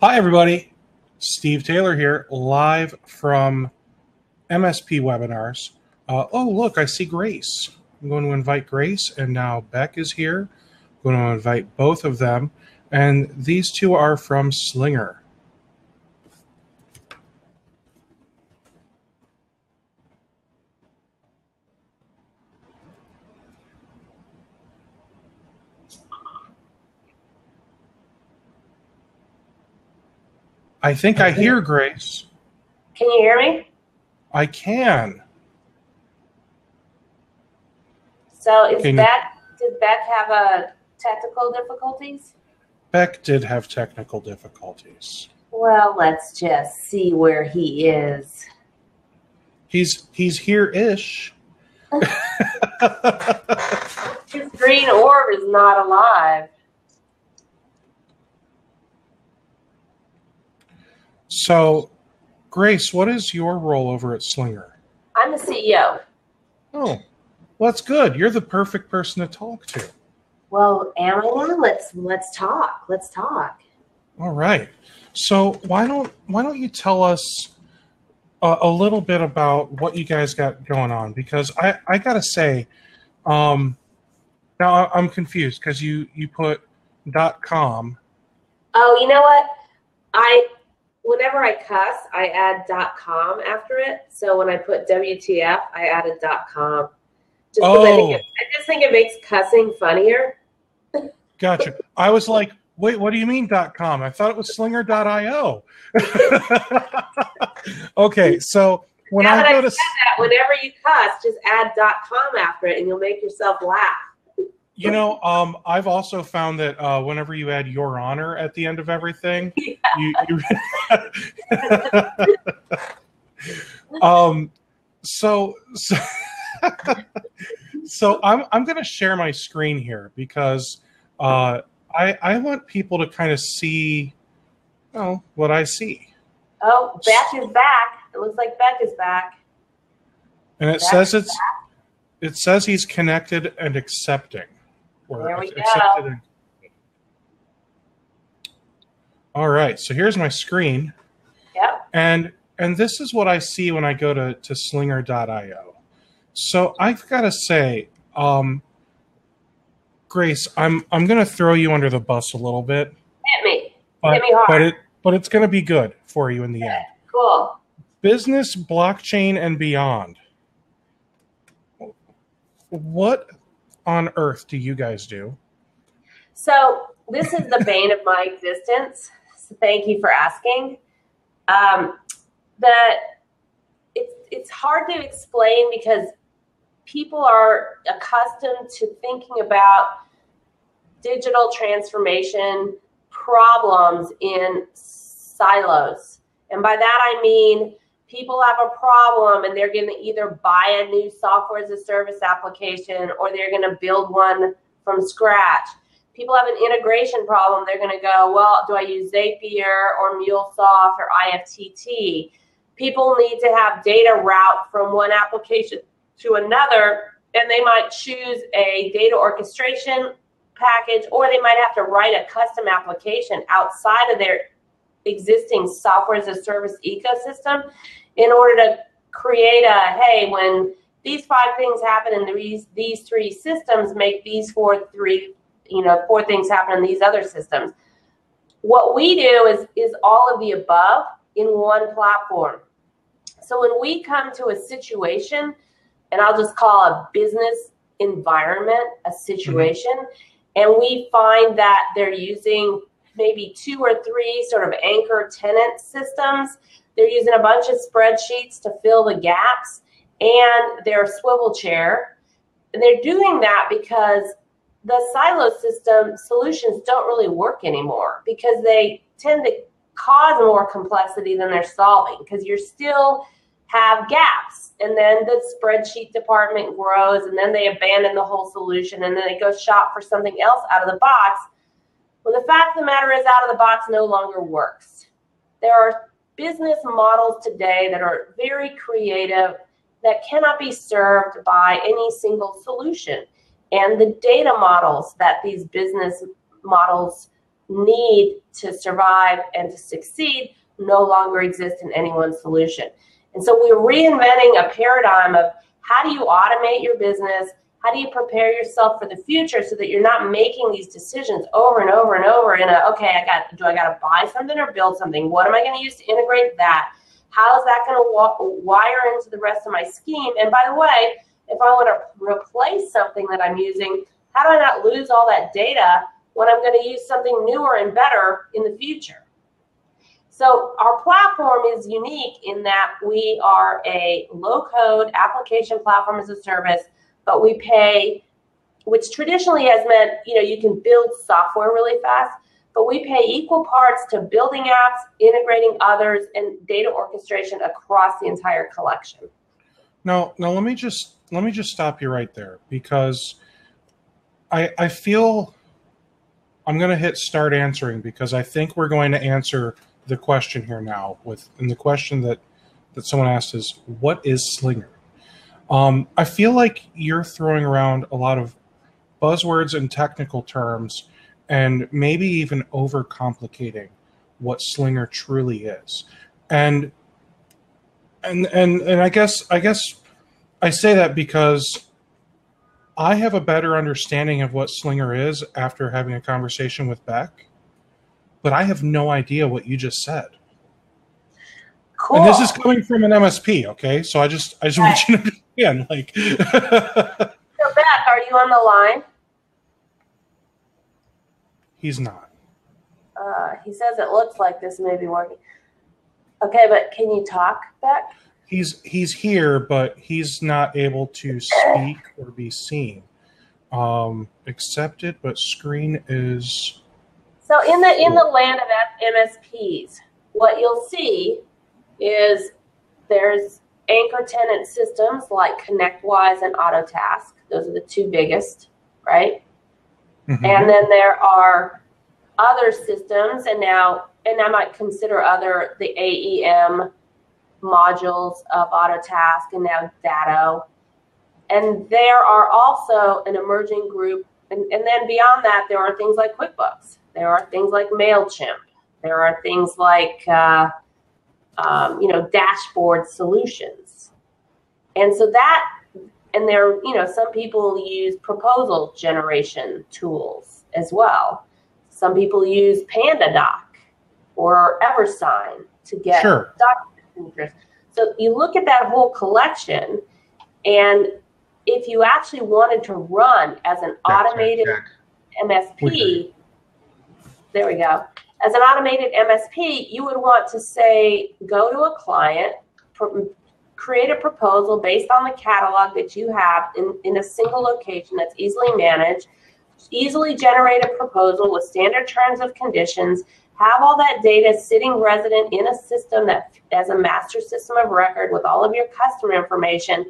Hi, everybody. Steve Taylor here, live from MSP webinars. Oh, look, I see Grace. I'm going to invite Grace, and now Beck is here. I'm going to invite both of them, and these two are from Slinger. I think I hear Grace. Can you hear me? I can. So did Beck have technical difficulties? Beck did have technical difficulties. Well, let's just see where he is. He's here-ish. His green orb is not alive. So, Grace, what is your role over at Slinger? I'm the CEO. Oh, well, that's good. You're the perfect person to talk to. Well, am I now? Let's talk. Let's talk. All right. So why don't you tell us a little bit about what you guys got going on? Because I gotta say, now I'm confused because you put .com. Oh, you know what? Whenever I cuss, I add .com after it. So when I put WTF, I added .com. Just because I just think it makes cussing funnier. Gotcha. I was like, wait, what do you mean .com? I thought it was slinger.io. Okay, so when I go to that, whenever you cuss, just add .com after it, and you'll make yourself laugh. You know, I've also found that whenever you add "Your Honor" at the end of everything, so I'm going to share my screen here because I want people to kind of see, what I see. Oh, Beck is back. It looks like Beck is back. And it says he's connected and accepting. There we go. All right, so here's my screen. Yep. And this is what I see when I go to slinger.io. So I've got to say, Grace, I'm going to throw you under the bus a little bit. Hit me. Hit me hard. But it's going to be good for you in the end. Cool. Business, blockchain, and beyond. What on earth do you guys do? So this is the bane of my existence. So thank you for asking. It's hard to explain because people are accustomed to thinking about digital transformation problems in silos. And by that I mean people have a problem and they're going to either buy a new software as a service application or they're going to build one from scratch. People have an integration problem. They're going to go, well, do I use Zapier or MuleSoft or IFTT? People need to have data route from one application to another, and they might choose a data orchestration package, or they might have to write a custom application outside of their existing software as a service ecosystem in order to create hey, when these 5 things happen in these 3 systems, make these 4 things happen in these other systems. What we do is all of the above in one platform. So when we come to a situation, and I'll just call a business environment a situation, and we find that they're using maybe 2 or 3 sort of anchor tenant systems. They're using a bunch of spreadsheets to fill the gaps, and their swivel chair. And they're doing that because the silo system solutions don't really work anymore because they tend to cause more complexity than they're solving because you still have gaps. And then the spreadsheet department grows, and then they abandon the whole solution, and then they go shop for something else out of the box. Well, the fact of the matter is, out of the box no longer works. There are business models today that are very creative that cannot be served by any single solution. And the data models that these business models need to survive and to succeed no longer exist in any one solution. And so we're reinventing a paradigm of how do you automate your business? How do you prepare yourself for the future so that you're not making these decisions over and over and over in do I got to buy something or build something? What am I going to use to integrate that? How is that going to wire into the rest of my scheme? And by the way, if I want to replace something that I'm using, how do I not lose all that data when I'm going to use something newer and better in the future? So our platform is unique in that we are a low-code application platform as a service, but we pay, which traditionally has meant, you can build software really fast, but we pay equal parts to building apps, integrating others, and data orchestration across the entire collection. Now let me just stop you right there, because I feel I'm going to hit start answering, because I think we're going to answer the question here now. And the question that someone asked is, what is Slinger? I feel like you're throwing around a lot of buzzwords and technical terms, and maybe even overcomplicating what Slinger truly is. And I guess I say that because I have a better understanding of what Slinger is after having a conversation with Beck, but I have no idea what you just said. Cool. And this is coming from an MSP, okay? So I just want you to understand, like. So Beck, are you on the line? He's not. He says it looks like this may be working. Okay, but can you talk, Beck? He's here, but he's not able to speak or be seen. Accepted, but screen is. So in the land of MSPs, what you'll see is there's anchor tenant systems like ConnectWise and Autotask. Those are the two biggest, right? Mm-hmm. And then there are other systems, and I might consider the AEM modules of Autotask and now Datto. And there are also an emerging group, and then beyond that, there are things like QuickBooks. There are things like MailChimp. There are things like, dashboard solutions. And so some people use proposal generation tools as well. Some people use PandaDoc or EverSign to get document signatures. So you look at that whole collection, and if you actually wanted to run as an automated MSP, there we go. As an automated MSP, you would want to say, go to a client, create a proposal based on the catalog that you have in a single location that's easily managed, easily generate a proposal with standard terms of conditions, have all that data sitting resident in a system that as a master system of record with all of your customer information,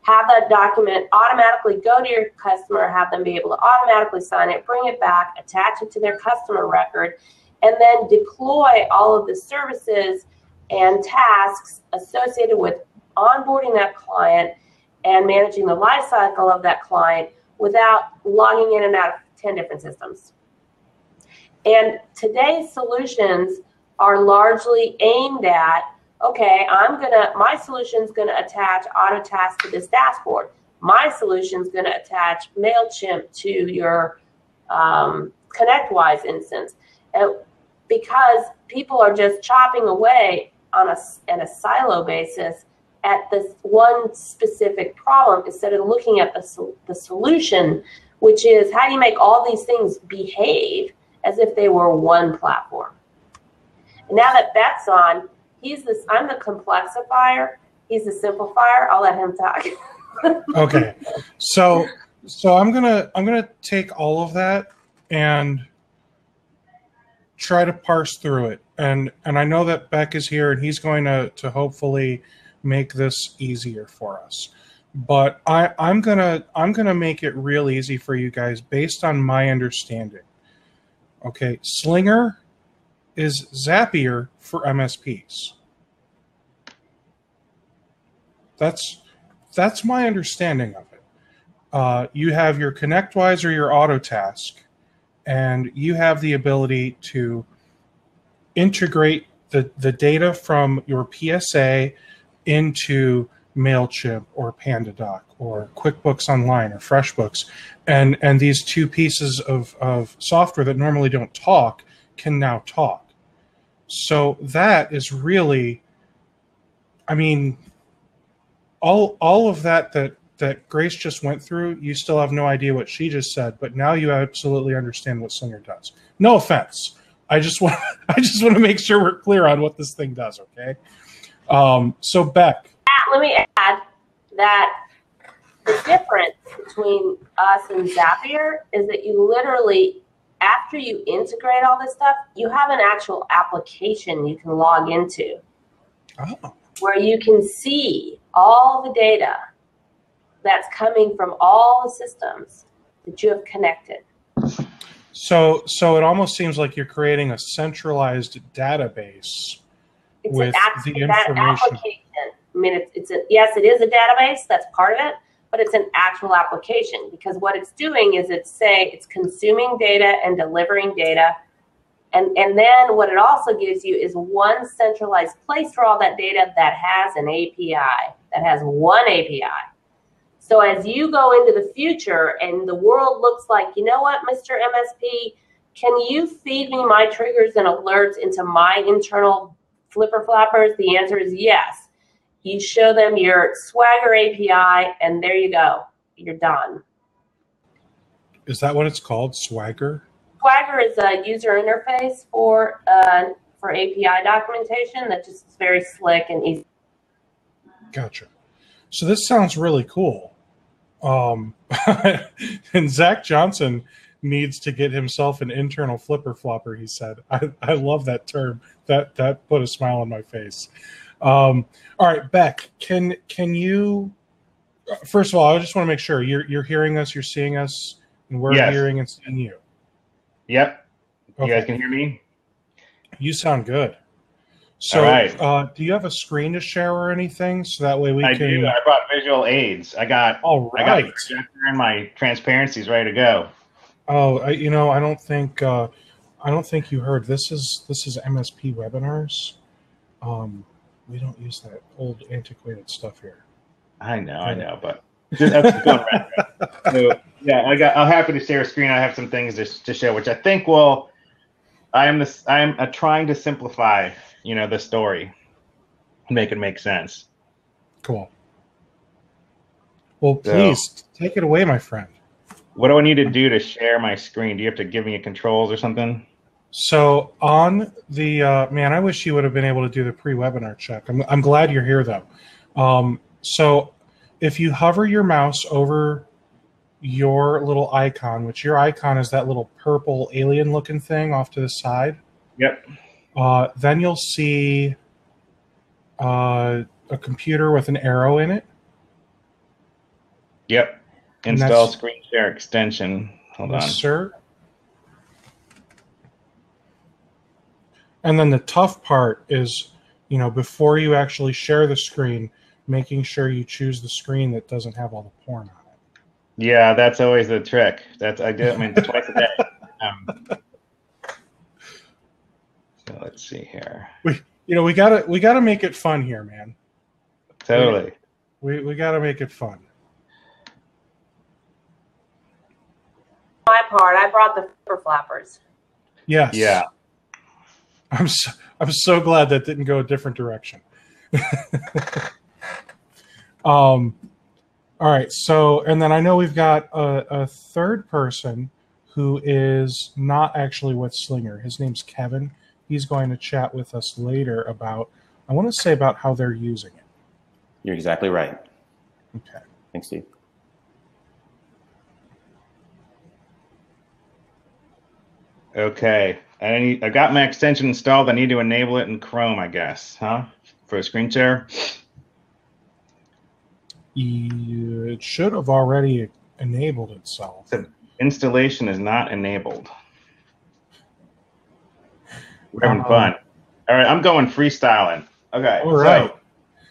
have that document automatically go to your customer, have them be able to automatically sign it, bring it back, attach it to their customer record, and then deploy all of the services and tasks associated with onboarding that client and managing the life cycle of that client without logging in and out of 10 different systems. And today's solutions are largely aimed at, okay, my solution's gonna attach Autotask to this dashboard. My solution's gonna attach MailChimp to your ConnectWise instance. And because people are just chopping away on a silo basis at this one specific problem instead of looking at the solution, which is how do you make all these things behave as if they were one platform. And now that Beck's on, I'm the complexifier, he's the simplifier. I'll let him talk. Okay. So I'm gonna take all of that and try to parse through it. And I know that Beck is here, and he's going to hopefully make this easier for us. But I'm gonna make it real easy for you guys based on my understanding. Okay, Slinger is Zapier for MSPs. That's my understanding of it. You have your ConnectWise or your Autotask, and you have the ability to integrate the data from your PSA into MailChimp or PandaDoc or QuickBooks Online or FreshBooks. And these two pieces of software that normally don't talk can now talk. So that is really, I mean, all of that Grace just went through, you still have no idea what she just said, but now you absolutely understand what Slinger does. No offense. I just want to make sure we're clear on what this thing does, okay? So Beck. Let me add that the difference between us and Zapier is that you literally, after you integrate all this stuff, you have an actual application you can log into where you can see all the data that's coming from all the systems that you have connected. So it almost seems like you're creating a centralized database with the information. Application. I mean, yes, it is a database. That's part of it, but it's an actual application because what it's doing is it's consuming data and delivering data. And then what it also gives you is one centralized place for all that data that has an API, that has one API. So as you go into the future and the world looks like, you know what, Mr. MSP, can you feed me my triggers and alerts into my internal flipper flappers? The answer is yes. You show them your Swagger API, and there you go. You're done. Is that what it's called, Swagger? Swagger is a user interface for API documentation that just is very slick and easy. Gotcha. So this sounds really cool. And Zach Johnson needs to get himself an internal flipper flopper, he said. I love that term. That put a smile on my face. All right, Beck, can you, first of all, I just want to make sure you're hearing us, you're seeing us, and we're hearing and seeing you. Yep. Okay. You guys can hear me? You sound good. So, all right. Do you have a screen to share or anything? So that way I do. I brought visual aids. I got the projector and my transparencies ready to go. Oh, I don't think you heard. This is MSP webinars. We don't use that old antiquated stuff here. I know, but that's going right. So yeah, I'm happy to share a screen. I have some things to share, which I think I'm trying to simplify, the story, make it make sense. Cool. Well, please take it away, my friend. What do I need to do to share my screen? Do you have to give me controls or something? So on the man, I wish you would have been able to do the pre-webinar check. I'm glad you're here though. So if you hover your mouse over your little icon, which your icon is that little purple alien looking thing off to the side. Yep. Then you'll see a computer with an arrow in it. Yep. Install screen share extension. Hold on. Sir. And then the tough part is, before you actually share the screen, making sure you choose the screen that doesn't have all the porn on it. Yeah, that's always the trick. I do it twice a day. So let's see here. We gotta make it fun here, man. Totally. We gotta make it fun. My part, I brought the flipper flappers. Yes. Yeah. I'm so glad that didn't go a different direction. All right. So, and then I know we've got a third person who is not actually with Slinger. His name's Kevin. He's going to chat with us later about how they're using it. You're exactly right. Okay. Thanks, Steve. Okay. I got my extension installed. I need to enable it in Chrome, I guess, huh? For a screen share? It should have already enabled itself. The installation is not enabled. We're having fun. All right, I'm going freestyling. Okay. All right. So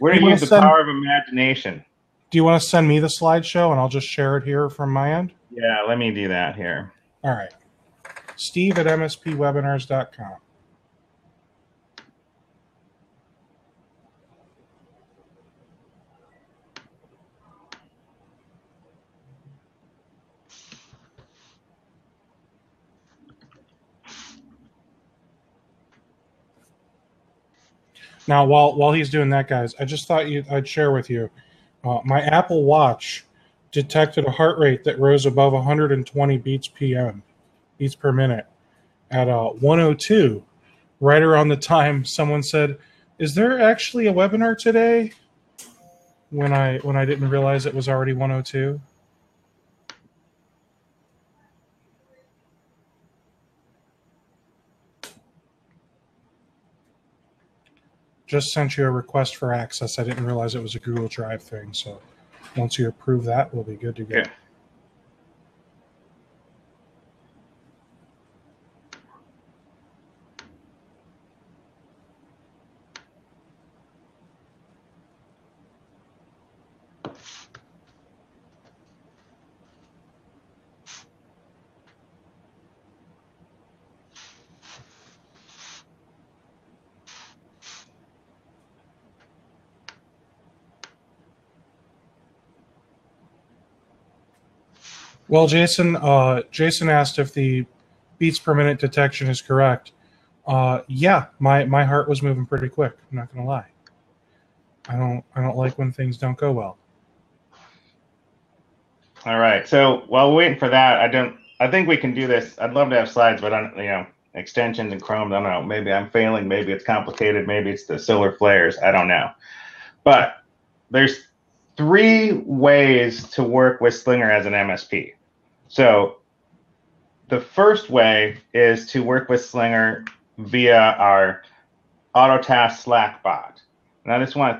we're going to use the power of imagination. Do you want to send me the slideshow and I'll just share it here from my end? Yeah, let me do that here. All right. steve@mspwebinars.com. Now, while he's doing that, guys, I just thought I'd share with you. My Apple Watch detected a heart rate that rose above 120 beats per minute at 102, right around the time someone said, "Is there actually a webinar today?" When I didn't realize it was already 102. Just sent you a request for access. I didn't realize it was a Google Drive thing. So once you approve that, we'll be good to go. Yeah. Well, Jason asked if the beats per minute detection is correct. Yeah, my heart was moving pretty quick. I'm not gonna lie. I don't like when things don't go well. All right. So while we're waiting for that, I think we can do this. I'd love to have slides, but extensions and Chrome. I don't know. Maybe I'm failing. Maybe it's complicated. Maybe it's the solar flares. I don't know. But there's 3 ways to work with Slinger as an MSP. So the first way is to work with Slinger via our AutoTask Slack bot. And I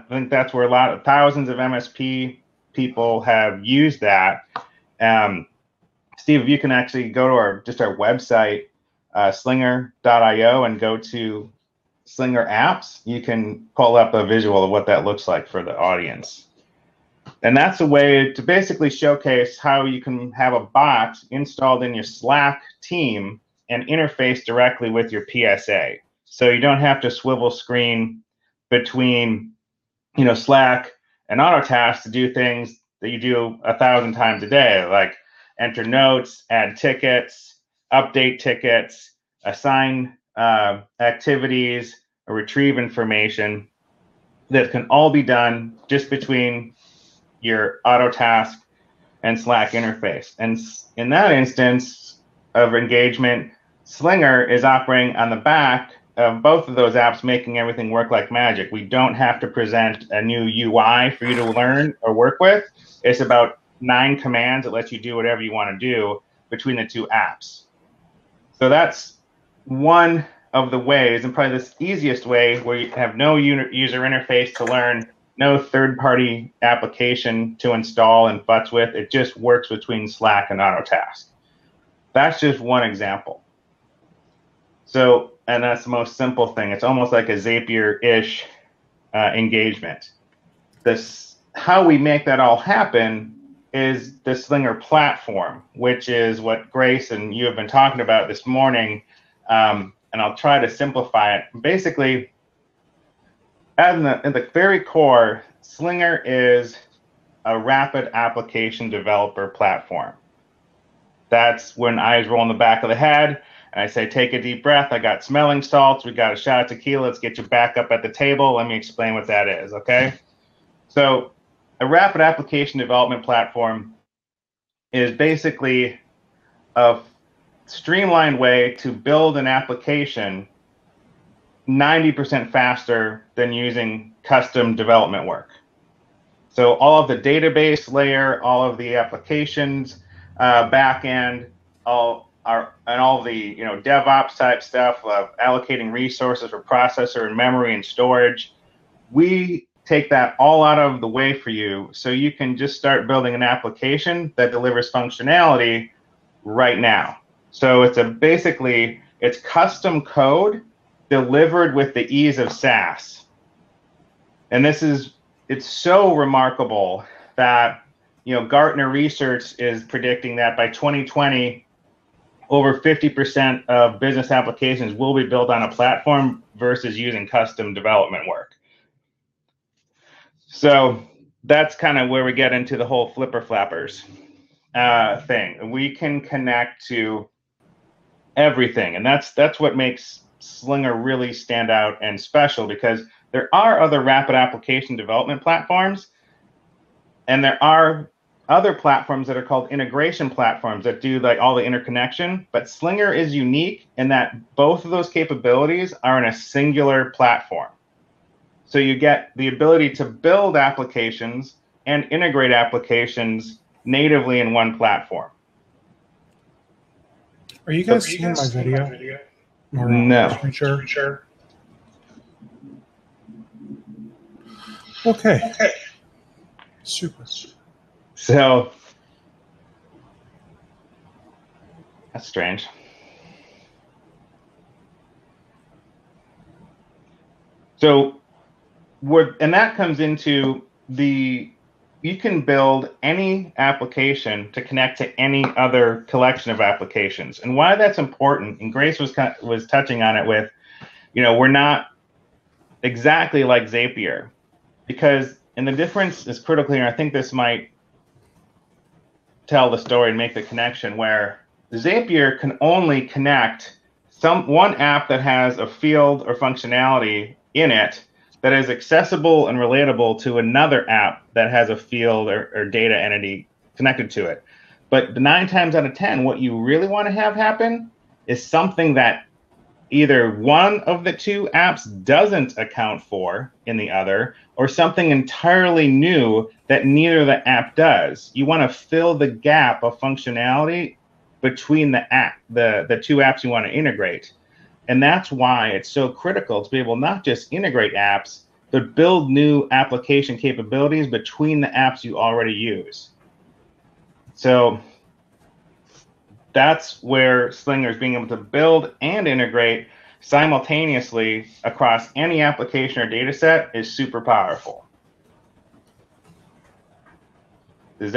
think that's where thousands of MSP people have used that. Steve, if you can actually go to our website, slinger.io, and go to Slinger apps, you can pull up a visual of what that looks like for the audience. And that's a way to basically showcase how you can have a bot installed in your Slack team and interface directly with your PSA. So you don't have to swivel screen between, Slack and AutoTask to do things that you do 1,000 times a day, like enter notes, add tickets, update tickets, assign activities, or retrieve information. That can all be done just between your AutoTask and Slack interface. And in that instance of engagement, Slinger is operating on the back of both of those apps, making everything work like magic. We don't have to present a new UI for you to learn or work with. It's about 9 commands that let you do whatever you want to do between the 2 apps. So that's one of the ways, and probably the easiest way, where you have no user interface to learn, no third-party application to install and futz with. It just works between Slack and AutoTask. That's just one example. So, and that's the most simple thing. It's almost like a Zapier-ish engagement. How we make that all happen is the Slinger platform, which is what Grace and you have been talking about this morning. And I'll try to simplify it. Basically, in the very core, Slinger is a rapid application developer platform. That's when eyes roll in the back of the head, and I say, take a deep breath. I got smelling salts. We got a shot of tequila. Let's get you back up at the table. Let me explain what that is, okay? So a rapid application development platform is basically a streamlined way to build an application 90% faster than using custom development work. So all of the database layer, all of the applications, backend, all the DevOps type stuff of allocating resources for processor and memory and storage, we take that all out of the way for you, so you can just start building an application that delivers functionality right now. So it's custom code delivered with the ease of SaaS. And it's so remarkable that Gartner Research is predicting that by 2020, over 50% of business applications will be built on a platform versus using custom development work. So that's kind of where we get into the whole flipper flappers thing. We can connect to everything, and that's what makes Slinger really stand out and special, because there are other rapid application development platforms, and there are other platforms that are called integration platforms that do like all the interconnection, but Slinger is unique in that both of those capabilities are in a singular platform. So you get the ability to build applications and integrate applications natively in one platform. Are you guys seeing my video? Or, no. Sure. Okay. Super. So that's strange. So and that comes into you can build any application to connect to any other collection of applications. And why that's important, and Grace was touching on it with, we're not exactly like Zapier, and the difference is critical here. I think this might tell the story and make the connection, where Zapier can only connect one app that has a field or functionality in it that is accessible and relatable to another app that has a field or data entity connected to it. But 9 times out of 10, what you really want to have happen is something that either one of the two apps doesn't account for in the other, or something entirely new that neither the app does. You want to fill the gap of functionality between the two apps you want to integrate. And that's why it's so critical to be able not just integrate apps, but build new application capabilities between the apps you already use. So that's where Slinger is being able to build and integrate simultaneously across any application or data set is super powerful. I've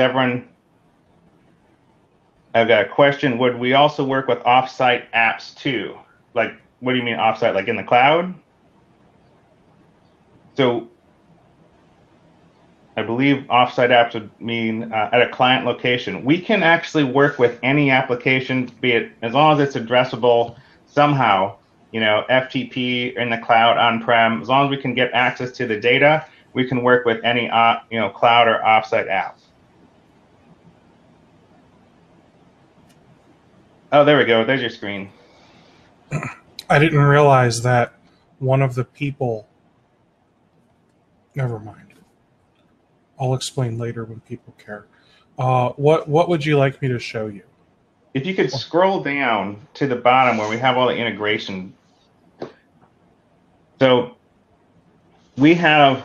got a question. Would we also work with offsite apps too? Like, what do you mean offsite? Like in the cloud? So I believe offsite apps would mean at a client location. We can actually work with any application, be it as long as it's addressable somehow, FTP in the cloud, on-prem. As long as we can get access to the data, we can work with any cloud or offsite app. Oh, there we go. There's your screen. I didn't realize that one of the people. Never mind. I'll explain later when people care. What would you like me to show you? If you could scroll down to the bottom where we have all the integration. So we have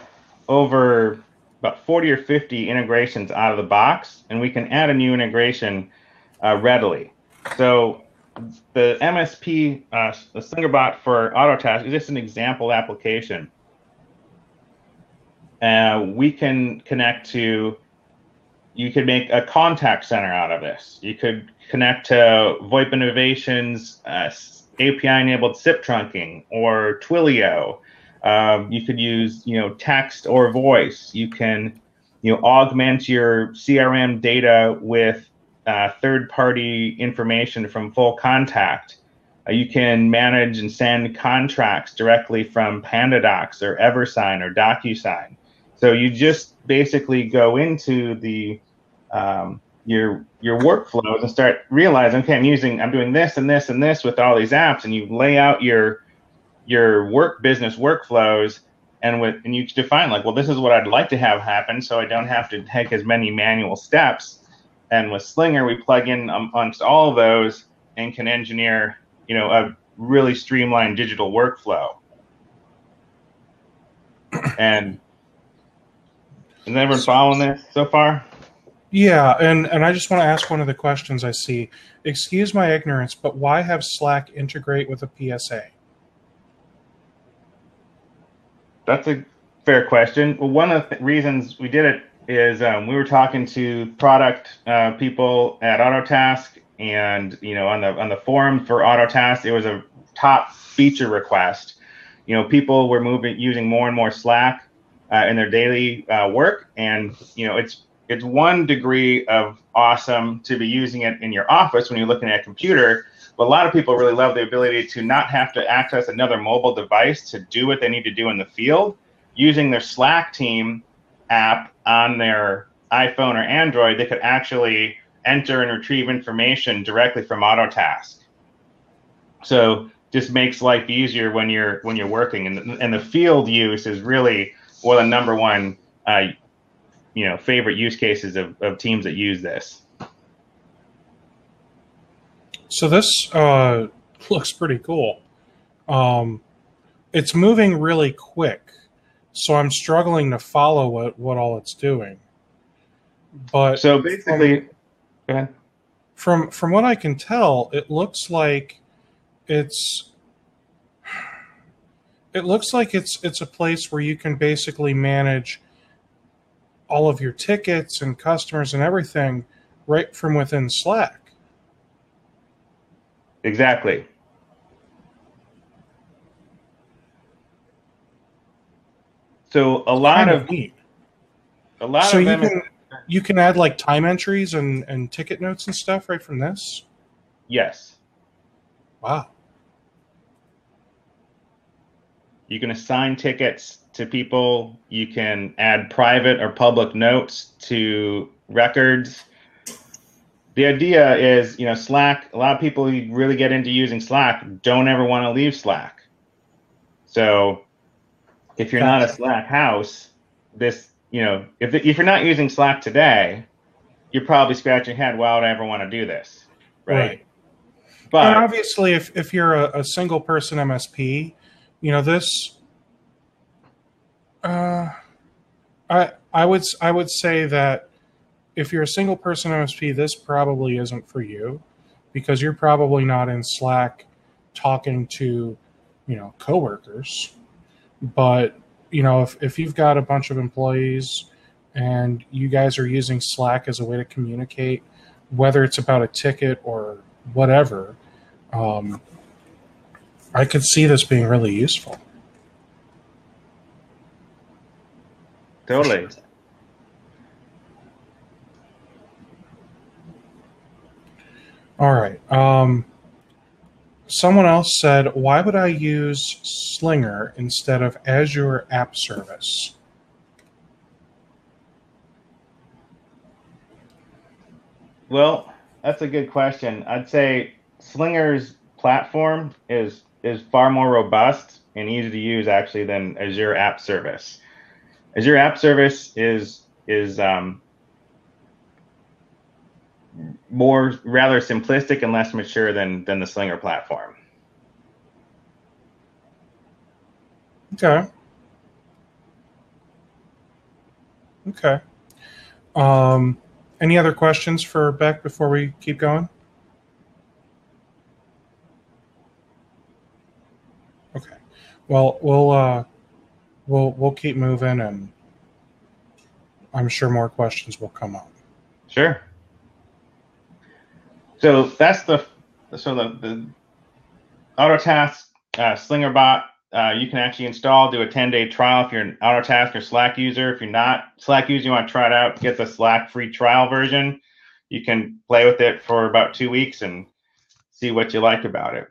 over about 40 or 50 integrations out of the box, and we can add a new integration readily. So the MSP, the SlingerBot for Autotask is just an example application. We can connect to, you could make a contact center out of this. You could connect to VoIP Innovations, API-enabled SIP trunking, or Twilio. You could use, text or voice. You can, augment your CRM data with third-party information from Full Contact. You can manage and send contracts directly from PandaDocs or EverSign or DocuSign. So you just basically go into the your workflows and start realizing, okay, I'm doing this and this and this with all these apps, and you lay out your business workflows, and you define like, well, this is what I'd like to have happen, so I don't have to take as many manual steps. And with Slinger, we plug in amongst all of those and can engineer, a really streamlined digital workflow. And is everyone following this so far? Yeah, and I just want to ask one of the questions I see. Excuse my ignorance, but why have Slack integrate with a PSA? That's a fair question. Well, one of the reasons we did it is we were talking to product people at Autotask, and on the forum for AutoTask, it was a top feature request. People were using more and more Slack in their daily work, and it's one degree of awesome to be using it in your office when you're looking at a computer. But a lot of people really love the ability to not have to access another mobile device to do what they need to do in the field. Using their Slack team app on their iPhone or Android, they could actually enter and retrieve information directly from AutoTask. So just makes life easier when you're working, and the field use is really one of the number one favorite use cases of teams that use this. So this looks pretty cool. It's moving really quick, so I'm struggling to follow what all it's doing. But so basically, go ahead. From what I can tell, it looks like it's a place where you can basically manage all of your tickets and customers and everything right from within Slack. Exactly. So you can add like time entries and ticket notes and stuff right from this? Yes. Wow. You can assign tickets to people. You can add private or public notes to records. The idea is, Slack, a lot of people who really get into using Slack don't ever want to leave Slack. So if you're not a Slack house, if you're not using Slack today, you're probably scratching your head, why would I ever want to do this? Right. But and obviously, if you're a single person MSP, this. I would say that if you're a single person MSP, this probably isn't for you, because you're probably not in Slack talking to, coworkers. But if you've got a bunch of employees and you guys are using Slack as a way to communicate, whether it's about a ticket or whatever, I could see this being really useful. Totally. All right. Someone else said, why would I use Slinger instead of Azure App Service? Well, that's a good question. I'd say Slinger's platform is far more robust and easy to use actually than Azure App Service. Azure App Service is more rather simplistic and less mature than the Slinger platform. Okay. Any other questions for Beck before we keep going? Okay. Well, we'll keep moving, and I'm sure more questions will come up. Sure. So that's the AutoTask Slinger bot. You can actually install, do a 10-day trial if you're an AutoTask or Slack user. If you're not Slack user, you want to try it out, get the Slack free trial version. You can play with it for about 2 weeks and see what you like about it.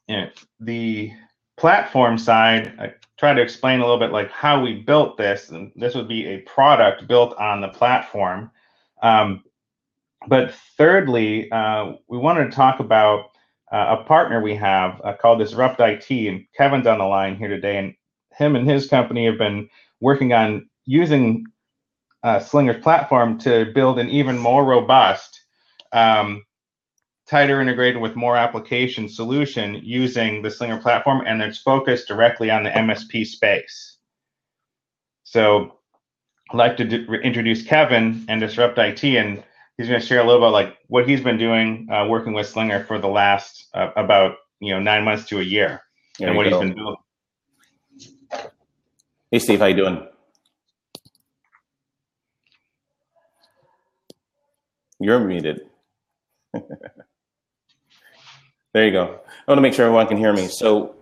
And the platform side, I try to explain a little bit like how we built this. And this would be a product built on the platform. But thirdly, we wanted to talk about a partner we have called Disrupt IT, and Kevin's on the line here today, and him and his company have been working on using Slinger's platform to build an even more robust, tighter integrated with more application solution using the Slinger platform, and it's focused directly on the MSP space. So I'd like to introduce Kevin and Disrupt IT, and he's going to share a little about like what he's been doing working with Slinger for the last about 9 months to a year, and what he's been building. Hey Steve, how you doing? You're muted. There you go. I want to make sure everyone can hear me. So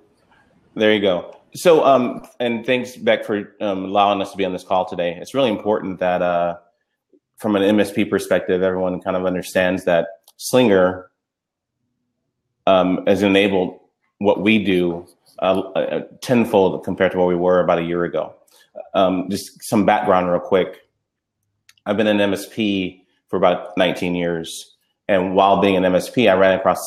there you go. So, and thanks, Beck, for allowing us to be on this call today. It's really important that from an MSP perspective, everyone kind of understands that Slinger has enabled what we do tenfold compared to where we were about a year ago. Just some background real quick. I've been an MSP for about 19 years. And while being an MSP, I ran across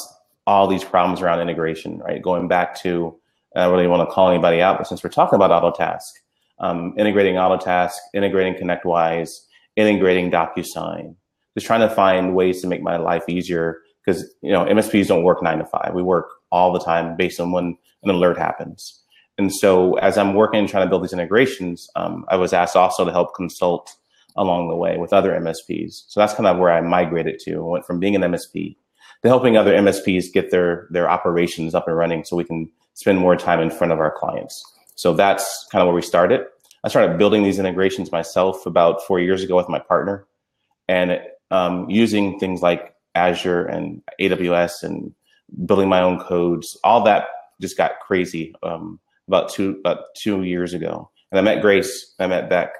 all these problems around integration, right? Going back to, I don't really want to call anybody out, but since we're talking about Autotask, integrating Autotask, integrating ConnectWise, integrating DocuSign, just trying to find ways to make my life easier because, MSPs don't work 9 to 5. We work all the time based on when an alert happens. And so as I'm working and trying to build these integrations, I was asked also to help consult along the way with other MSPs. So that's kind of where I migrated to. I went from being an MSP to helping other MSPs get their operations up and running so we can spend more time in front of our clients. So that's kind of where we started. I started building these integrations myself about 4 years ago with my partner and using things like Azure and AWS and building my own codes. All that just got crazy about two years ago. And I met Grace, I met Beck,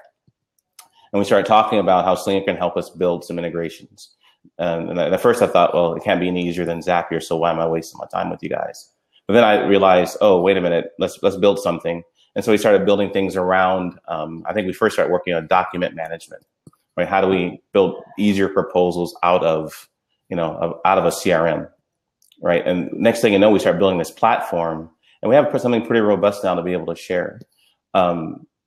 and we started talking about how Slinger can help us build some integrations. And at first I thought, well, it can't be any easier than Zapier, so why am I wasting my time with you guys? But then I realized, oh, wait a minute, let's build something. And so we started building things around, I think we first started working on document management, right? How do we build easier proposals out of a CRM, right? And next thing you know, we start building this platform and we have something pretty robust now to be able to share.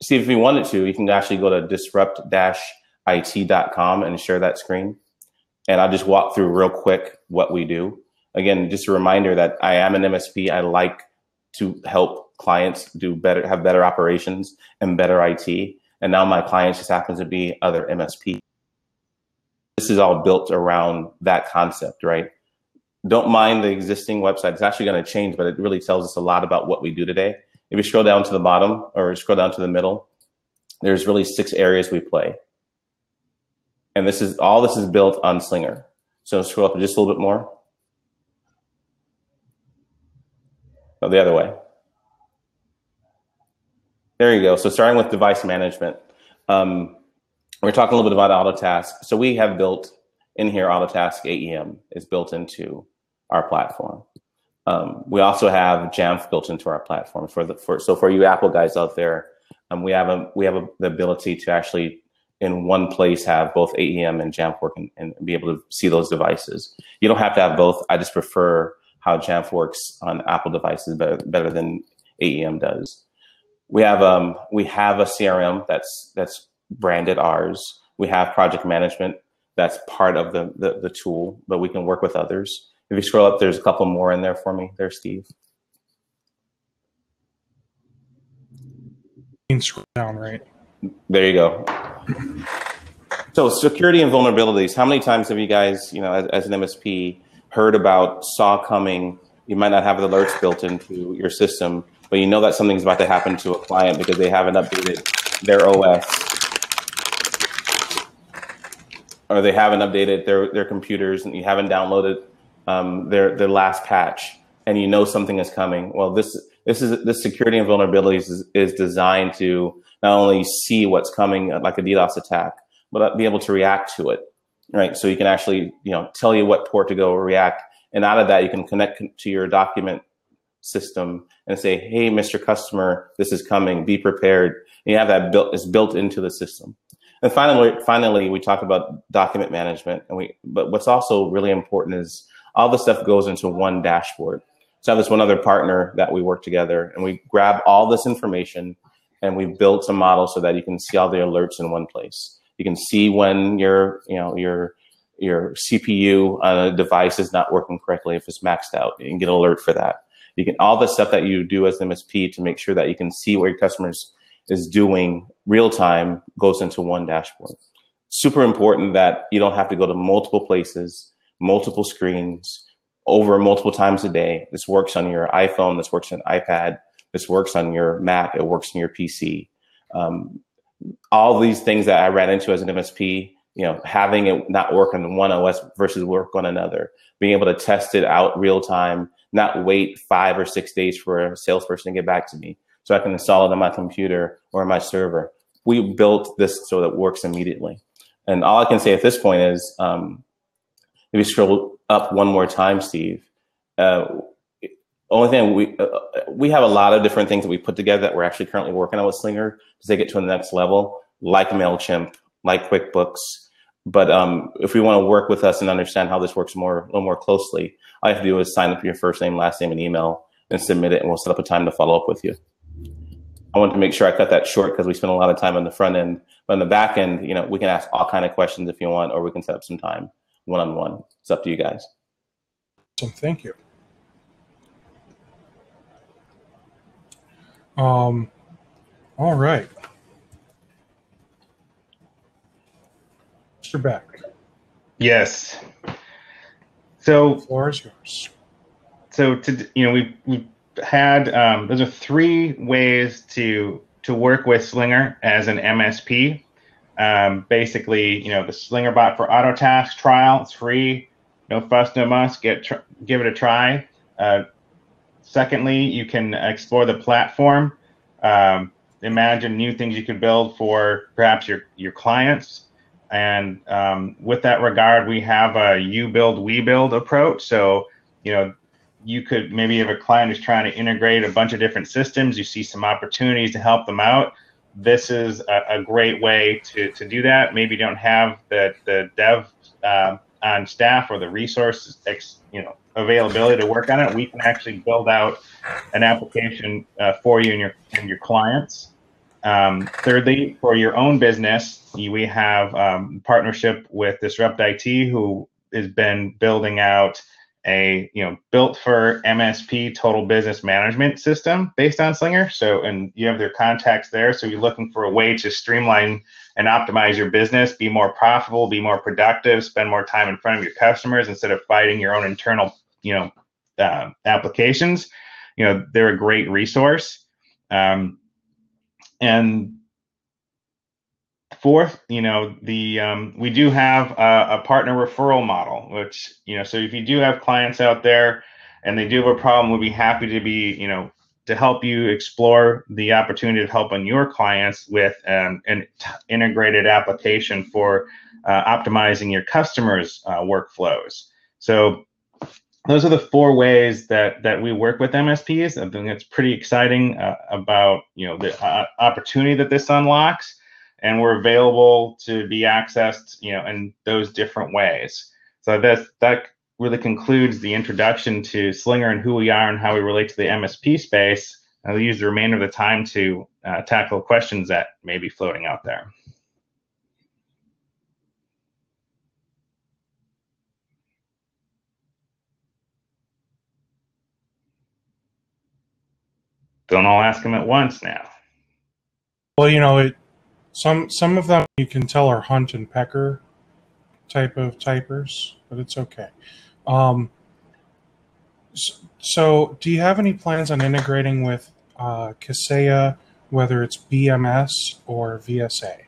Steve, if you wanted to, you can actually go to disrupt-it.com and share that screen. And I'll just walk through real quick what we do. Again, just a reminder that I am an MSP. I like to help clients have better operations and better IT. And now my clients just happen to be other MSP. This is all built around that concept, right? Don't mind the existing website. It's actually going to change, but it really tells us a lot about what we do today. If you scroll down to the bottom or scroll down to the middle, there's really 6 areas we play. And this is built on Slinger. So scroll up just a little bit more. No, the other way. There you go. So starting with device management, we're talking a little bit about Autotask. So we have built in here Autotask AEM is built into our platform. We also have Jamf built into our platform so for you Apple guys out there, we have the ability to actually in one place have both AEM and Jamf work and be able to see those devices. You don't have to have both. I just prefer how Jamf works on Apple devices better than AEM does. We have a CRM that's branded ours. We have project management that's part of the tool, but we can work with others. If you scroll up, there's a couple more in there for me there, Steve. You can scroll down, right? There you go. So security and vulnerabilities. How many times have you guys, as an MSP, heard about SAW coming? You might not have the alerts built into your system, but you know that something's about to happen to a client because they haven't updated their OS. Or they haven't updated their computers and you haven't downloaded their last patch and you know something is coming. Well, this security and vulnerabilities is designed to not only see what's coming like a DDoS attack, but be able to react to it, right? So you can actually, tell you what port to go react. And out of that, you can connect to your document system and say, hey, Mr. Customer, this is coming, be prepared. And you have that built into the system. And finally, we talk about document management. But what's also really important is all the stuff goes into one dashboard. So I have this one other partner that we work together and we grab all this information and we built a model so that you can see all the alerts in one place. You can see when your CPU on a device is not working correctly, if it's maxed out, you can get an alert for that. You can, all the stuff that you do as an MSP to make sure that you can see what your customers is doing real time goes into one dashboard. Super important that you don't have to go to multiple places, multiple screens, over multiple times a day. This works on your iPhone, this works on iPad, this works on your Mac, it works on your PC. All these things that I ran into as an MSP having it not work on one OS versus work on another, being able to test it out real time, not wait 5 or 6 days for a salesperson to get back to me so I can install it on my computer or my server. We built this so that it works immediately. And all I can say at this point is, if you scroll up one more time, Steve, only thing we have a lot of different things that we put together that we're actually currently working on with Slinger to take it to the next level, like MailChimp, like QuickBooks. But if we want to work with us and understand how this works a little more closely, all you have to do is sign up your first name, last name, and email, and submit it, and we'll set up a time to follow up with you. I want to make sure I cut that short because we spend a lot of time on the front end. But on the back end, we can ask all kind of questions if you want, or we can set up some time one-on-one. It's up to you guys. Awesome. Thank you. All right. Mr. Beck. Yes. So The floor is yours. So we've had those are 3 ways to work with Slinger as an MSP. Basically, the Slinger bot for auto task trial, it's free, no fuss, no muss. Give it a try. Secondly, you can explore the platform. Imagine new things you could build for perhaps your clients. And with that regard, we have a you build, we build approach. So, you could maybe have a client who's trying to integrate a bunch of different systems. You see some opportunities to help them out. This is a great way to do that. Maybe you don't have the dev on staff or the resources, availability to work on it. We can actually build out an application for you and your clients. Thirdly, for your own business, we have partnership with Disrupt IT, who has been building out a built for MSP total business management system based on Slinger. So, and you have their contacts there. So you're looking for a way to streamline and optimize your business, be more profitable, be more productive, spend more time in front of your customers instead of fighting your own internal applications. They're a great resource. And fourth, we do have a partner referral model, which, so if you do have clients out there and they do have a problem, we'll be happy to be, to help you explore the opportunity to help on your clients with an integrated application for optimizing your customers' workflows. So those are the 4 ways that we work with MSPs. I think it's pretty exciting about, the opportunity that this unlocks. And we're available to be accessed, in those different ways. So that really concludes the introduction to Slinger and who we are and how we relate to the MSP space. I'll use the remainder of the time to tackle questions that may be floating out there. Don't all ask them at once now. Well, some of them you can tell are hunt and pecker type of typers, but it's okay. So do you have any plans on integrating with Kaseya, whether it's BMS or VSA?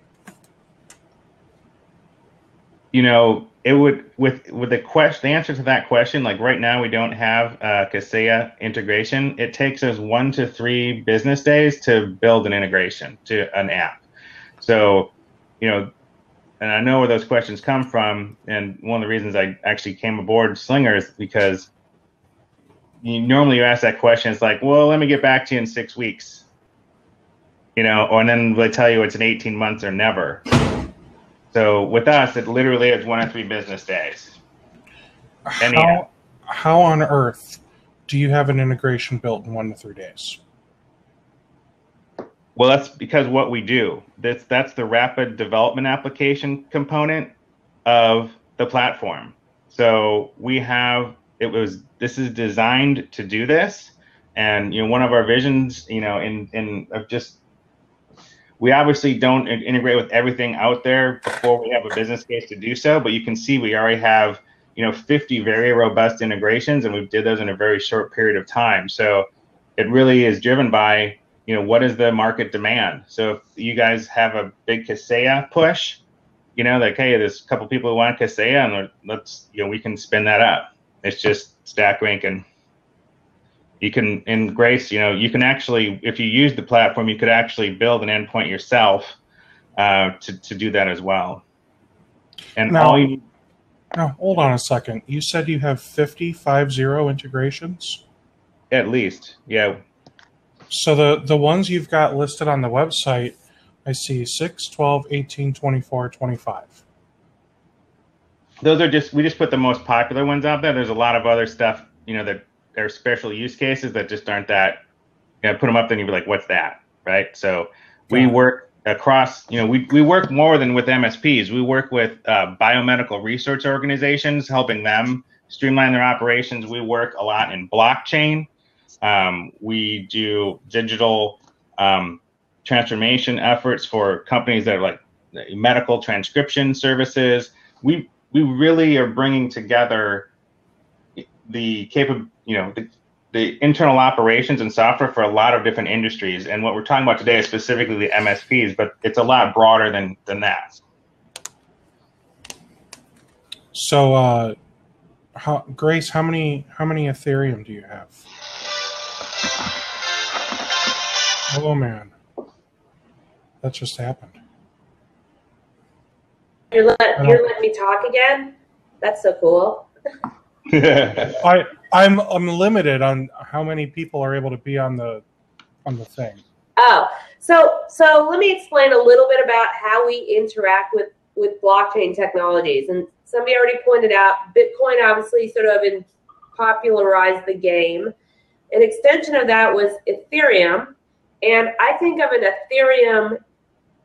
It would with the answer to that question, like right now we don't have Kaseya integration. It takes us 1 to 3 business days to build an integration to an app. So, and I know where those questions come from. And one of the reasons I actually came aboard Slinger is because normally you ask that question, it's like, well, let me get back to you in 6 weeks, and then they tell you it's an 18 months or never. So with us, it literally is 1 or 3 business days. How on earth do you have an integration built in 1 to 3 days? Well, that's because what we do. That's the rapid development application component of the platform. So this is designed to do this. And one of our visions, we obviously don't integrate with everything out there before we have a business case to do so, but you can see we already have 50 very robust integrations, and we did those in a very short period of time. So it really is driven by what is the market demand? So if you guys have a big Kaseya push, like, hey, there's a couple people who want Kaseya, and let's, we can spin that up. It's just stack rank, and you can, in Grace, you can actually, if you use the platform, you could actually build an endpoint yourself to do that as well. And now, hold on a second. You said you have 50 integrations? At least, yeah. So the ones you've got listed on the website, I see 6, 12, 18, 24, 25. Those are we just put the most popular ones out there. There's a lot of other stuff, that are special use cases that just aren't that, put them up there and you'd be like, what's that, right? So we work across, we work more than with MSPs. We work with biomedical research organizations, helping them streamline their operations. We work a lot in blockchain. We do digital transformation efforts for companies that are like medical transcription services. We really are bringing together the the internal operations and software for a lot of different industries. And what we're talking about today is specifically the MSPs, but it's a lot broader than that. So, Grace, how many Ethereum do you have? Oh man, that just happened. You're letting me talk again? That's so cool. I'm limited on how many people are able to be on the thing. Oh, so let me explain a little bit about how we interact with blockchain technologies. And somebody already pointed out, Bitcoin obviously sort of popularized the game. An extension of that was Ethereum. And I think of an Ethereum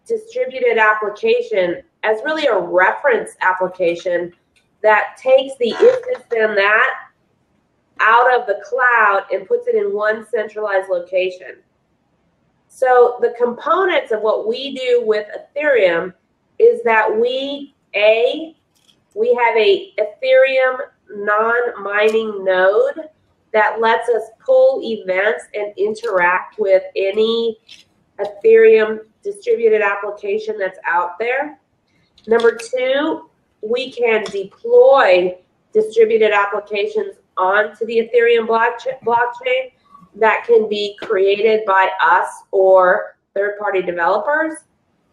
distributed application as really a reference application that takes the if, this, then, that out of the cloud and puts it in one centralized location. So the components of what we do with Ethereum is that we have a Ethereum non-mining node that lets us pull events and interact with any Ethereum distributed application that's out there. Number two, we can deploy distributed applications onto the Ethereum blockchain that can be created by us or third-party developers.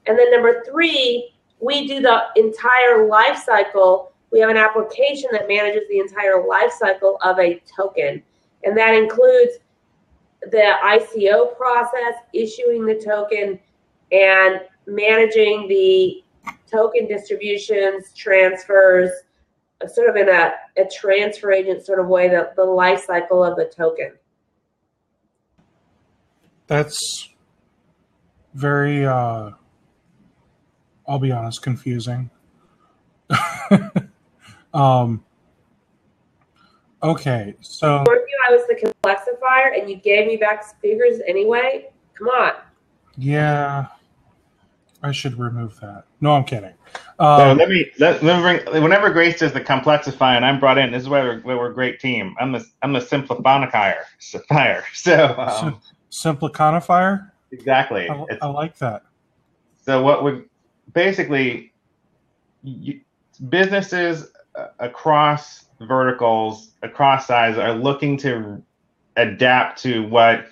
And then number three, we do the entire life cycle. We have an application that manages the entire life cycle of a token. And that includes the ICO process, issuing the token, and managing the token distributions, transfers, sort of in a transfer agent sort of way, the life cycle of the token. That's very, I'll be honest, confusing. Okay, so I was the complexifier and you gave me back figures anyway? Come on. Yeah, I should remove that. No, I'm kidding. So let me bring, whenever Grace does the complexifier and I'm brought in, this is why we're a great team. I'm the simplifonifier. So Simpliconifier? Exactly. I like that. So what would basically businesses across verticals, across size, are looking to adapt to what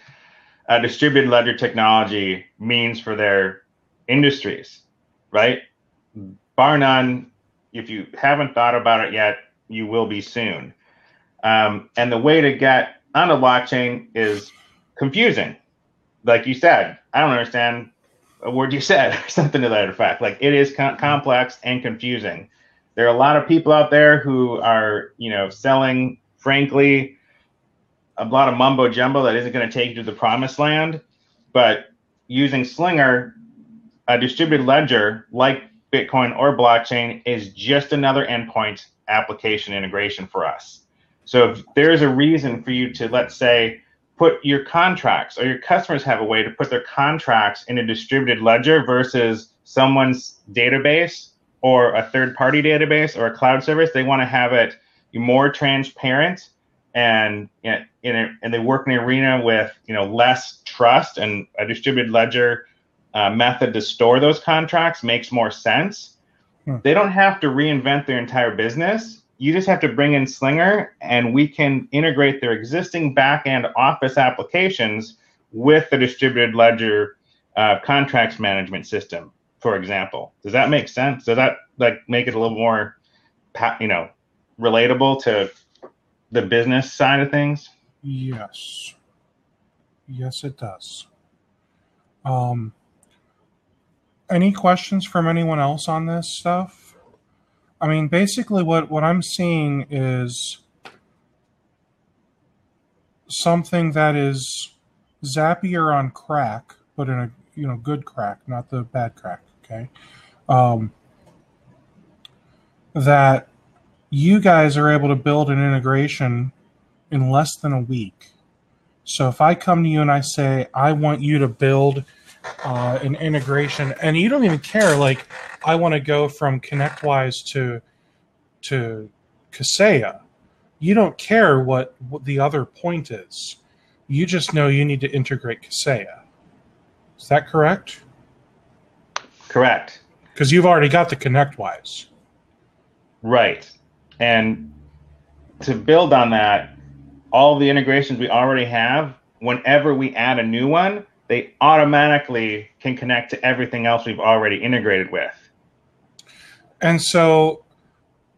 distributed ledger technology means for their industries, right? Bar none, if you haven't thought about it yet, you will be soon. And the way to get on the blockchain is confusing. Like you said, I don't understand a word you said, or something to that effect. Like, it is complex and confusing. There are a lot of people out there who are, selling, frankly, a lot of mumbo jumbo that isn't going to take you to the promised land. But using Slinger, a distributed ledger like Bitcoin or blockchain is just another endpoint application integration for us. So if there's a reason for you to, let's say, put your contracts, or your customers have a way to put their contracts in a distributed ledger versus someone's database or a third-party database or a cloud service, they want to have it more transparent, and they work in an arena with less trust, and a distributed ledger method to store those contracts makes more sense. They don't have to reinvent their entire business. You just have to bring in Slinger, and we can integrate their existing back-end Office applications with the distributed ledger contracts management system, for example. Does that make sense? Does that make it a little more, relatable to the business side of things? Yes. Yes, it does. Any questions from anyone else on this stuff? I mean, basically what I'm seeing is something that is Zapier on crack, but in a good crack, not the bad crack, okay? That you guys are able to build an integration in less than a week. So if I come to you and I say, I want you to build an integration, and you don't even care, like, I want to go from ConnectWise to Kaseya. You don't care what the other point is. You just know you need to integrate Kaseya. Is that correct? Correct. Because you've already got the ConnectWise. Right. And to build on that, all the integrations we already have, whenever we add a new one, they automatically can connect to everything else we've already integrated with. And so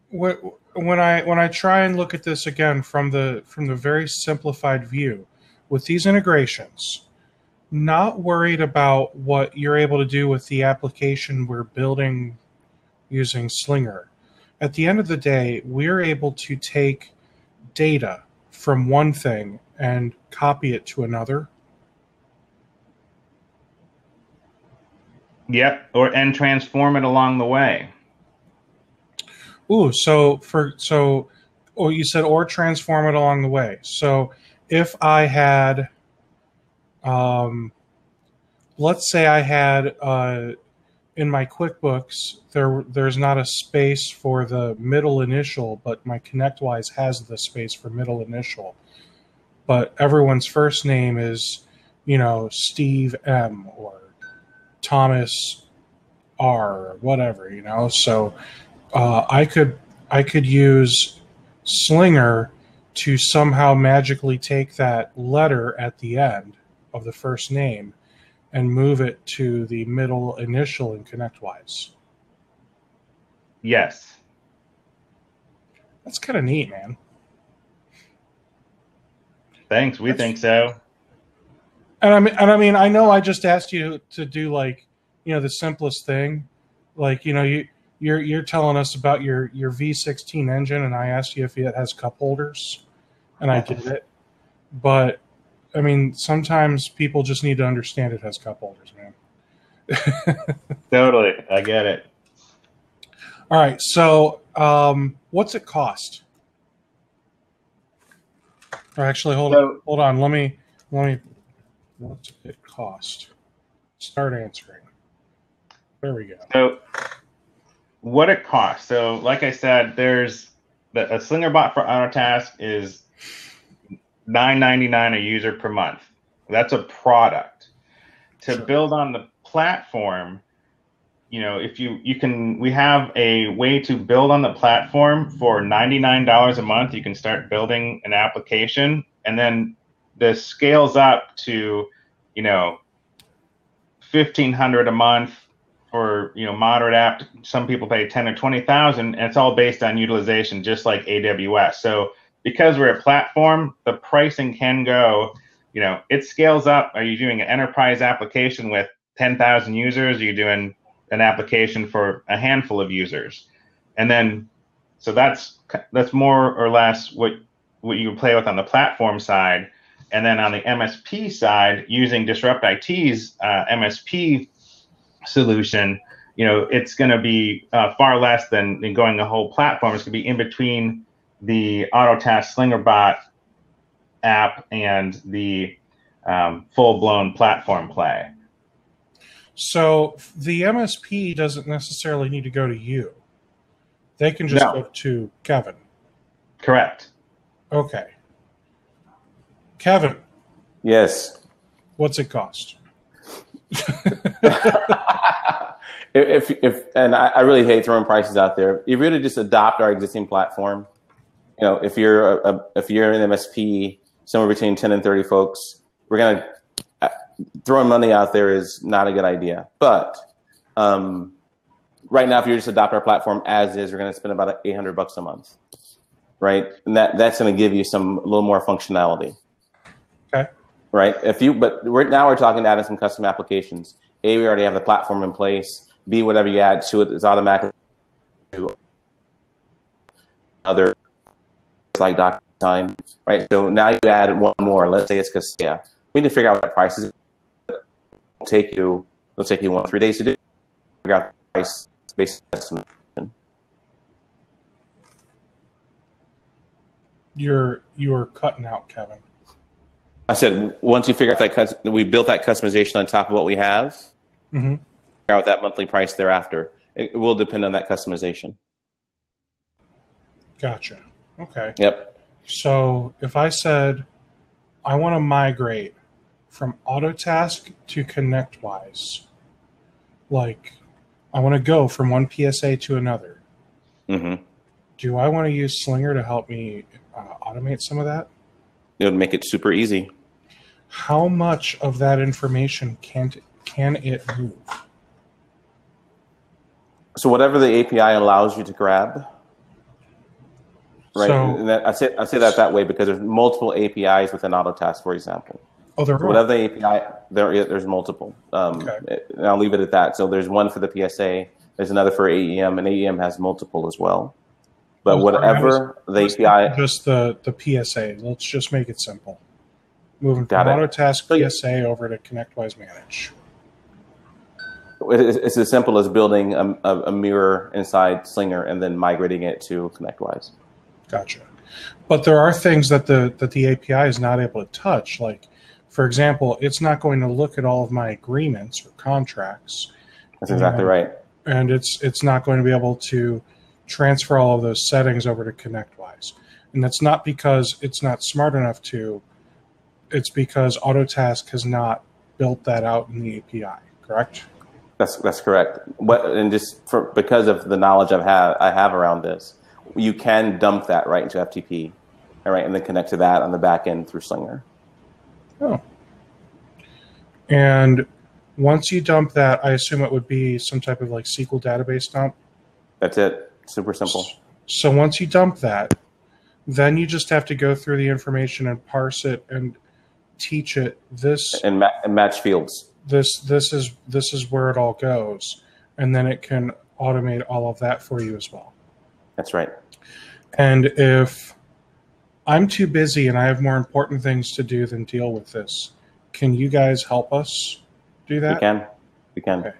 when I try and look at this again from the very simplified view, with these integrations, not worried about what you're able to do with the application we're building using Slinger. At the end of the day, we're able to take data from one thing and copy it to another. Yep, and transform it along the way. Ooh, you said or transform it along the way. So if I had, let's say I had in my QuickBooks, there's not a space for the middle initial, but my ConnectWise has the space for middle initial. But everyone's first name is, Steve M or Thomas R or whatever, So I could use Slinger to somehow magically take that letter at the end of the first name and move it to the middle initial in ConnectWise. Yes. That's kind of neat, man. Thanks. We think so. And I mean, I know I just asked you to do the simplest thing. You're telling us about your V16 engine, and I asked you if it has cup holders, and I did it. But I mean, sometimes people just need to understand it has cup holders, man. Totally, I get it. All right, so what's it cost? Or actually, hold on. Let me. What's it cost? Start answering. There we go. So, what it costs. So, like I said, there's a Slinger bot for Autotask is $9.99 a user per month. That's a product. To build on the platform, if you can, we have a way to build on the platform for $99 a month. You can start building an application, and then this scales up to, $1,500 a month for moderate app. Some people pay $10,000 or $20,000, and it's all based on utilization, just like AWS. So because we're a platform, the pricing can go, it scales up. Are you doing an enterprise application with 10,000 users? Are you doing an application for a handful of users? And then, so that's more or less what you play with on the platform side. And then on the MSP side, using Disrupt IT's MSP solution, it's going to be far less than going the whole platform. It's going to be in between the Autotask Slinger bot app and the full-blown platform play. So the MSP doesn't necessarily need to go to you. They can just go to Kevin. Correct. Okay. Kevin. Yes. What's it cost? And I really hate throwing prices out there. If you really just adopt our existing platform, if you're an MSP, somewhere between 10 and 30 folks, we're gonna throwing money out there is not a good idea. But right now, if you just adopt our platform as is, we're gonna spend about $800 a month, right? And that's gonna give you a little more functionality. Okay. Right. But right now we're talking adding some custom applications. A, we already have the platform in place. B, whatever you add to it is automatically to other like DocuSign, right? So now you add one more. Let's say it's Kaseya. We need to figure out what price is. It'll take you 1 or 3 days to do. Figure out the price based estimate. You're cutting out, Kevin. I said once you figure out we built that customization on top of what we have. Mm-hmm. Figure out that monthly price thereafter. It will depend on that customization. Gotcha. Okay. Yep. So if I said I want to migrate from Autotask to ConnectWise, like I want to go from one PSA to another, mm-hmm. Do I want to use Slinger to help me automate some of that? It would make it super easy. How much of that information can it move? So whatever the API allows you to grab, right? So, I say that way because there's multiple APIs within Autotask, for example. Oh, there are. Whatever the API, there's multiple. Okay. And I'll leave it at that. So there's one for the PSA. There's another for AEM, and AEM has multiple as well. But whatever the API, just the PSA. Let's just make it simple. Moving from Autotask PSA over to ConnectWise Manage. It's as simple as building a mirror inside Slinger and then migrating it to ConnectWise. Gotcha. But there are things that the API is not able to touch. Like, for example, it's not going to look at all of my agreements or contracts. That's exactly right. And it's not going to be able to transfer all of those settings over to ConnectWise. And that's not because it's not smart enough to. It's because Autotask has not built that out in the API, correct? That's correct. Because of the knowledge I have around this, you can dump that right into FTP, all right, and then connect to that on the back end through Slinger. Oh. And once you dump that, I assume it would be some type of like SQL database dump? That's it. Super simple. So once you dump that, then you just have to go through the information and parse it and teach it this and match fields. This is where it all goes, and then it can automate all of that for you as well. That's right. And if I'm too busy and I have more important things to do than deal with this, can you guys help us do that? We can. Okay.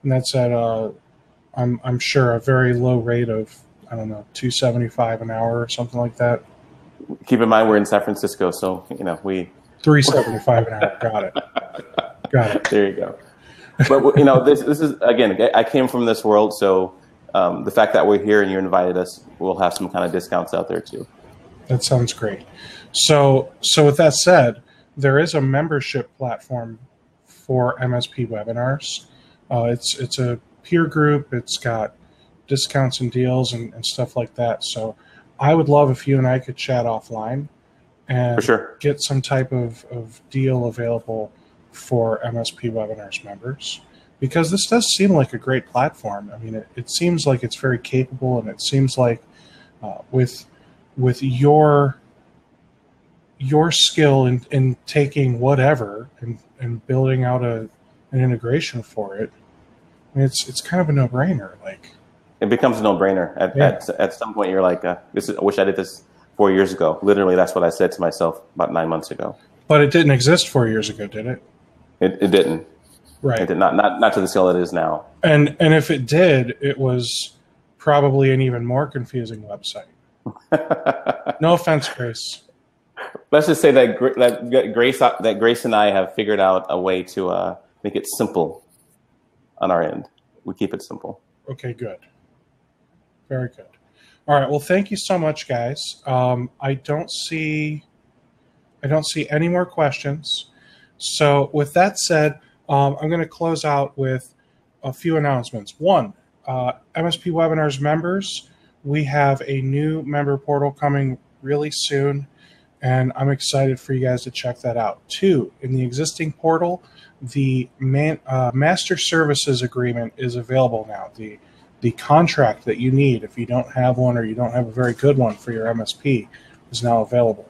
And that's at I'm sure a very low rate of $275 an hour or something like that. Keep in mind we're in San Francisco, so we $375 an hour. Got it. There you go. But this is again. I came from this world, so the fact that we're here and you invited us, we'll have some kind of discounts out there too. That sounds great. So with that said, there is a membership platform for MSP webinars. It's a peer group. It's got discounts and deals and stuff like that. So I would love if you and I could chat offline and for sure. Get some type of deal available for MSP webinars members, because this does seem like a great platform. I mean, it seems like it's very capable, and it seems like with your skill in taking whatever and building out an integration for it, I mean, it's kind of a no-brainer. Like, it becomes a no-brainer. At some point, you're like, I wish I did this 4 years ago. Literally, that's what I said to myself about 9 months ago. But it didn't exist 4 years ago, did it? It didn't. Right. It did not to the scale it is now. And if it did, it was probably an even more confusing website. No offense, Grace. Let's just say that Grace and I have figured out a way to make it simple on our end. We keep it simple. Okay, good. Very good. All right. Well, thank you so much, guys. I don't see any more questions. So with that said, I'm going to close out with a few announcements. One, MSP Webinars members, we have a new member portal coming really soon, and I'm excited for you guys to check that out. Two, in the existing portal, the Master Services Agreement is available now. The contract that you need, if you don't have one or you don't have a very good one for your MSP, is now available.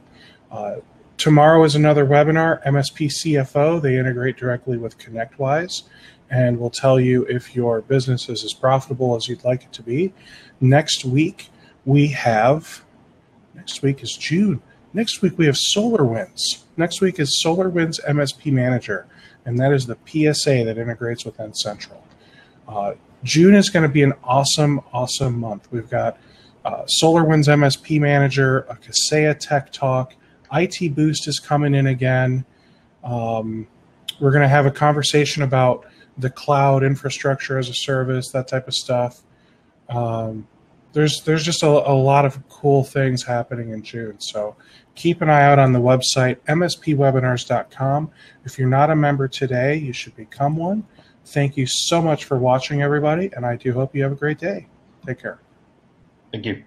Tomorrow is another webinar, MSP CFO. They integrate directly with ConnectWise and will tell you if your business is as profitable as you'd like it to be. Next week is June. Next week we have SolarWinds. Next week is SolarWinds MSP Manager, and that is the PSA that integrates with N-Central. June is going to be an awesome month. We've got SolarWinds MSP Manager, a Kaseya Tech Talk, IT Boost is coming in again. We're going to have a conversation about the cloud infrastructure as a service, that type of stuff. There's just a lot of cool things happening in June. So keep an eye out on the website, mspwebinars.com. If you're not a member today, you should become one. Thank you so much for watching, everybody, and I do hope you have a great day. Take care. Thank you.